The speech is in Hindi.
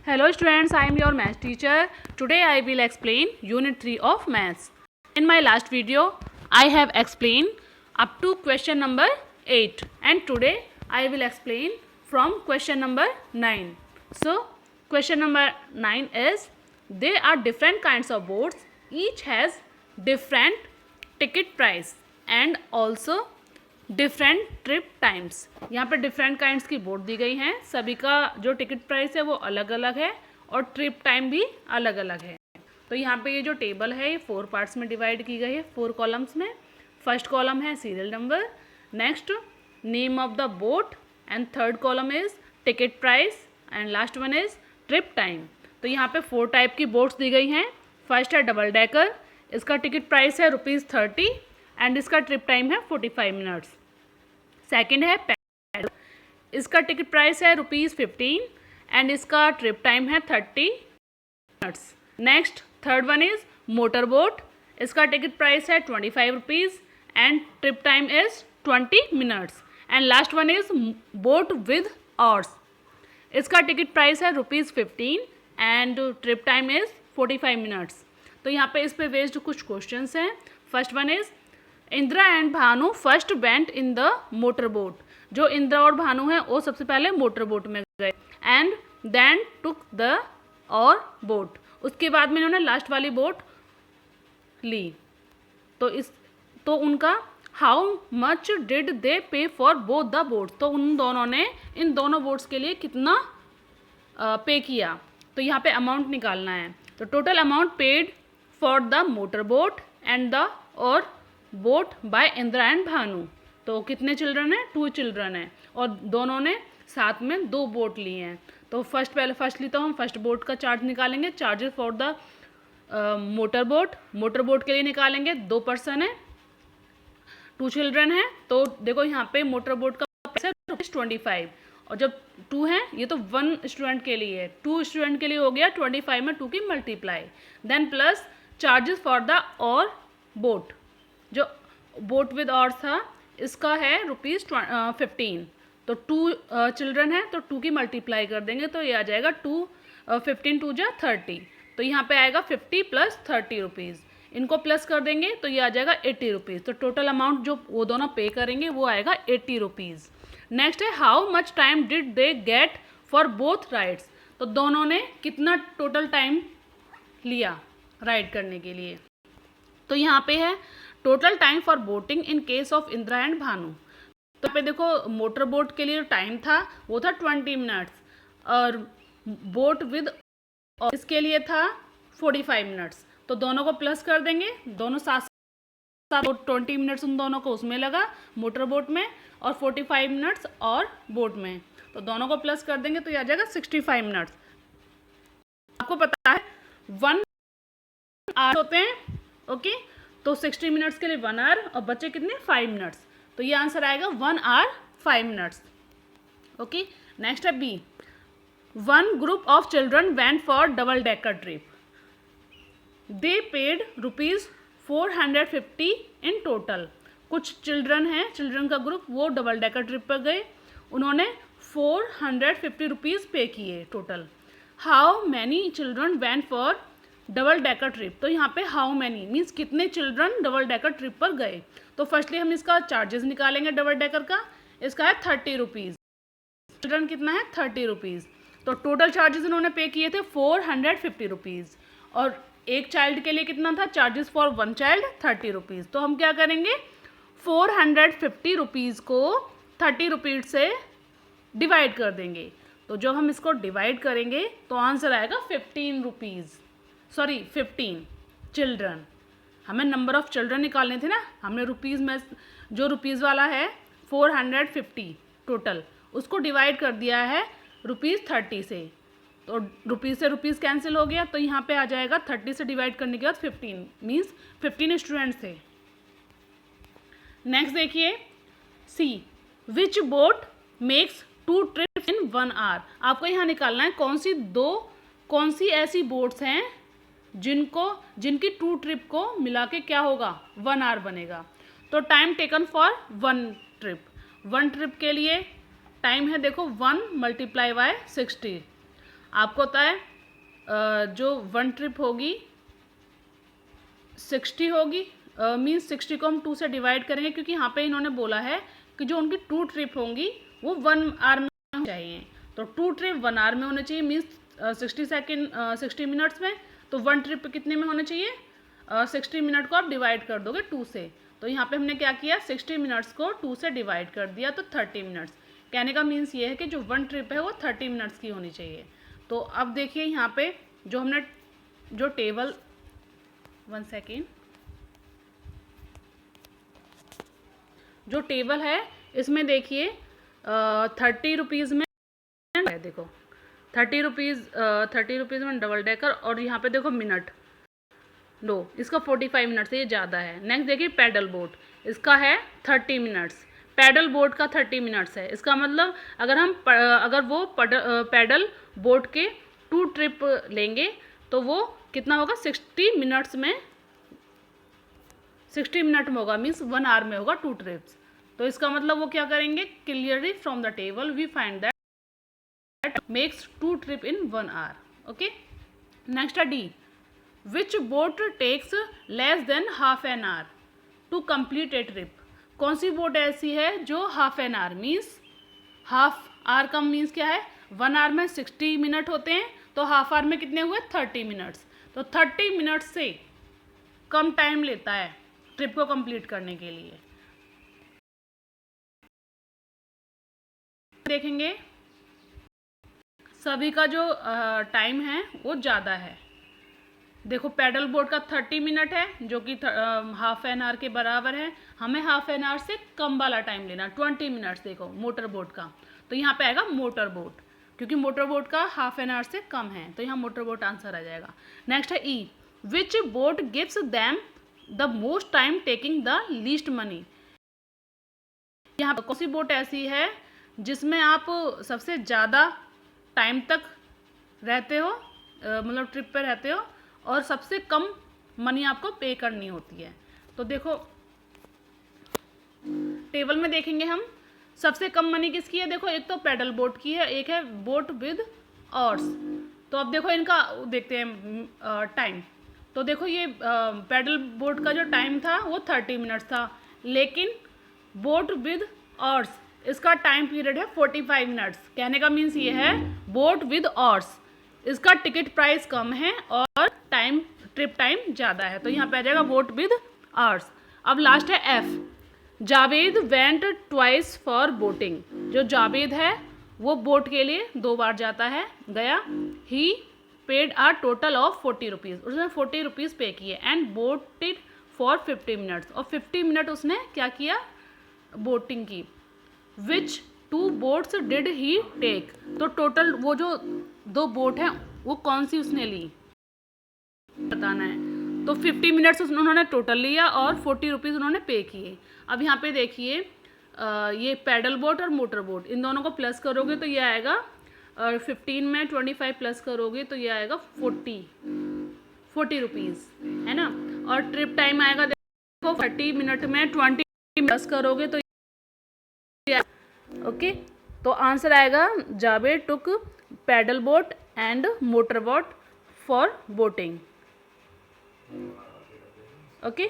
Hello students, I am your maths teacher. Today I will explain unit 3 of maths. In my last video, I have explained up to question number 8 and today I will explain from question number 9. So, question number 9 is there are different kinds of boards, each has different ticket price and also different trip times. यहाँ पे डिफरेंट काइंड्स की बोर्ड दी गई हैं, सभी का जो टिकट प्राइस है वो अलग अलग है और ट्रिप टाइम भी अलग अलग है। तो यहाँ पे ये जो टेबल है ये 4 पार्ट्स में डिवाइड की गई है, 4 कॉलम्स में। फर्स्ट कॉलम है serial number, next name of the boat and third column is ticket price and last one is trip time. तो यहाँ पे 4 टाइप की बोट्स दी गई हैं। फर्स्ट है डबल डेकर, इसका टिकट प्राइस है ₹30 एंड इसका ट्रिप टाइम है 45 मिनट्स। सेकेंड है पैडल, इसका टिकट प्राइस है ₹15 एंड इसका ट्रिप टाइम है 30 minutes. Next third one is motor boat, इसका टिकट प्राइस है ₹25 and trip time is 20 minutes. And last one is boat with oars, इसका टिकट प्राइस है ₹15 and trip time is 45 minutes. तो यहाँ पे इस पे बेस्ड कुछ क्वेश्चंस हैं। First one is Indira and Bhanu first went in the motor boat, जो इंदिरा और भानु हैं वो सबसे पहले मोटर बोट में गए एंड देन टुक द और बोट, उसके बाद में इन्होंने लास्ट वाली बोट ली। तो उनका हाउ मच डिड दे पे फॉर बोथ द बोट्स, तो उन दोनों ने इन दोनों बोट्स के लिए कितना पे किया। तो यहाँ पे अमाउंट निकालना है। तो total amount paid for the motor boat and the और boat by Indira and Bhanu. तो कितने चिल्ड्रन हैं? 2 चिल्ड्रन हैं और दोनों ने साथ में 2 बोट लिए हैं। तो फर्स्टली तो हम फर्स्ट बोट का चार्ज निकालेंगे। Charges for the motor boat के लिए निकालेंगे। 2 पर्सन है, 2 चिल्ड्रन हैं। तो देखो यहाँ पे मोटर बोट का प्राइस है ₹25 और जब 2 हैं ये तो 1 स्टूडेंट के लिए है, 2 स्टूडेंट के लिए हो गया 25 में 2 की multiply, then plus charges for the और बोट, जो बोट विद और था इसका है ₹15। तो 2 चिल्ड्रन है तो 2 की मल्टीप्लाई कर देंगे तो ये आ जाएगा 15 2 जा 30। तो यहाँ पे आएगा 50 + ₹30। इनको प्लस कर देंगे तो ये आ जाएगा ₹80। तो टोटल अमाउंट जो वो दोनों पे करेंगे वो आएगा ₹80। नेक्स्ट है how much time did they get for both rides, तो दोनों ने कितना टोटल टाइम लिया राइड करने के लिए। तो यहाँ पे है total time for boating in case of Indira and Bhanu. तो यहाँ पे देखो मोटर बोट के लिए टाइम था वो था 20 मिनट्स और बोट विद इसके लिए था 45 मिनट्स। तो दोनों को प्लस कर देंगे, दोनों साथ 20 मिनट्स उन दोनों को उसमें लगा मोटर बोट में और 45 मिनट्स और बोट में। तो दोनों को प्लस कर देंगे तो ये आ जाएगा 65 मिनट्स। आपको पता है 1 आवर होते हैं, ओके। तो 60 मिनट्स के लिए 1 आवर और बचे कितने 5 मिनट्स। तो ये आंसर आएगा 1 आवर 5 मिनट्स, ओके। नेक्स्ट है B, 1 group of children went for double decker trip, they paid ₹450 in total. कुछ चिल्ड्रन हैं, चिल्ड्रन का ग्रुप, वो डबल डेकर ट्रिप पर गए, उन्होंने ₹450 पे किए total. How many children went for double decker trip, तो यहाँ पे हाउ मैनी मीन्स कितने चिल्ड्रन डबल डेकर ट्रिप पर गए। तो फर्स्टली हम इसका चार्जेस निकालेंगे डबल डेकर का, इसका है ₹30। चिल्ड्रन कितना है ₹30। तो टोटल चार्जेस इन्होंने पे किए थे ₹450 और एक चाइल्ड के लिए कितना था चार्जेस फॉर 1 चाइल्ड ₹30। तो हम क्या करेंगे ₹450 को ₹30 से डिवाइड कर देंगे। तो जब हम इसको डिवाइड करेंगे तो आंसर आएगा ₹15 चिल्ड्रन। हमें नंबर ऑफ चिल्ड्रन निकालने थे ना, हमने रुपीज़ में जो रुपीज़ वाला है 450 टोटल उसको डिवाइड कर दिया है ₹30 से। तो रुपीज़ से रुपीज़ कैंसिल हो गया, तो यहाँ पे आ जाएगा 30 से डिवाइड करने के बाद 15 मीन्स 15 स्टूडेंट्स थे। नेक्स्ट देखिए C, which boat makes 2 trips in 1 hour. आपको यहाँ निकालना है कौन सी ऐसी बोट्स हैं जिनकी 2 ट्रिप को मिला के क्या होगा 1 आवर बनेगा। तो टाइम टेकन फॉर 1 ट्रिप के लिए टाइम है देखो 1 × 60 आपको होता है जो 1 ट्रिप होगी 60 होगी, मीन्स 60 को हम 2 से डिवाइड करेंगे, क्योंकि यहाँ पे इन्होंने बोला है कि जो उनकी 2 ट्रिप होंगी वो 1 आवर में होनी चाहिए। तो 2 ट्रिप 1 आवर में होने चाहिए, मीन्स 60 मिनट्स में। तो 1 ट्रिप कितने में होना चाहिए? 60 मिनट को आप डिवाइड कर दोगे 2 से। तो यहाँ पे हमने क्या किया, 60 मिनट्स को 2 से डिवाइड कर दिया, तो 30 मिनट्स। कहने का मीन्स ये है कि जो 1 ट्रिप है वो 30 मिनट्स की होनी चाहिए। तो अब देखिए यहाँ पे जो हमने जो टेबल 1 सेकेंड, जो टेबल है इसमें देखिए 30 रुपीज़ में है, देखो 30 रुपीज़ में डबल डेकर, और यहाँ पे देखो मिनट लो, इसका 45 मिनट्स है, ये ज़्यादा है। नेक्स्ट देखिए पैडल बोट, इसका है 30 मिनट्स, पैडल बोट का 30 मिनट्स है। इसका मतलब अगर वो पैडल बोट के 2 ट्रिप लेंगे तो वो कितना होगा, 60 मिनट्स में, 60 मिनट में होगा, मीन्स 1 आवर में होगा 2 ट्रिप्स। तो इसका मतलब वो क्या करेंगे, clearly from the table we find that makes 2 trip in 1 hour. Okay, next है D, which boat takes less than half an hour to complete a trip. कौन सी बोट ऐसी है जो half an hour, means half hour का मीन्स क्या है, 1 आवर में 60 मिनट होते हैं, तो हाफ आवर में कितने हुए, 30 मिनट्स। तो 30 मिनट से कम टाइम लेता है ट्रिप को कंप्लीट करने के लिए। देखेंगे सभी का जो टाइम है वो ज़्यादा है। देखो पैडल बोट का 30 मिनट है जो कि हाफ एन आवर के बराबर है। हमें हाफ एन आवर से कम वाला टाइम लेना, 20 मिनट्स। देखो मोटर बोट का, तो यहाँ पे आएगा मोटर बोट, क्योंकि मोटर बोट का हाफ एन आवर से कम है, तो यहाँ मोटर बोट आंसर आ जाएगा। नेक्स्ट है E, which boat gives them the most time taking the least money. यहाँ पर कौन सी बोट ऐसी है जिसमें आप सबसे ज़्यादा टाइम तक रहते हो, मतलब ट्रिप पे रहते हो, और सबसे कम मनी आपको पे करनी होती है। तो देखो टेबल में देखेंगे हम, सबसे कम मनी किसकी है, देखो एक तो पैडल बोट की है, एक है बोट विद ऑर्स। तो अब देखो इनका देखते हैं टाइम। तो देखो ये पैडल बोट का जो टाइम था वो 30 मिनट्स था, लेकिन बोट विद ऑर्स इसका टाइम पीरियड है 45 मिनट्स। कहने का मीन्स ये है बोट विद ऑर्स इसका टिकट प्राइस कम है और ट्रिप टाइम ज़्यादा है, तो यहाँ पे आ जाएगा बोट विद ऑर्स। अब लास्ट है F, Javed went twice for boating. जो जावेद है वो बोट के लिए 2 बार जाता है, गया। He paid a total of 40 rupees, उसने 40 रुपीज़ पे किए, एंड बोटेड फॉर 50 मिनट्स, और 50 मिनट उसने क्या किया, बोटिंग की। विच 2 बोट्स डिड ही टेक, तो टोटल वो जो 2 बोट हैं वो कौन सी उसने ली बताना है। तो 50 मिनट्स उन्होंने टोटल लिया और 40 रुपीज़ उन्होंने पे किए। अब यहाँ पे देखिए ये पैडल बोट और मोटर बोट, इन दोनों को प्लस करोगे तो ये आएगा 15 में 25 प्लस करोगे तो ये आएगा 40 रुपीज़, है ना। और ट्रिप टाइम आएगा देखो 30 मिनट में 20 प्लस करोगे तो ओके। तो आंसर आएगा Javed took paddle boat and motor boat for boating. Okay.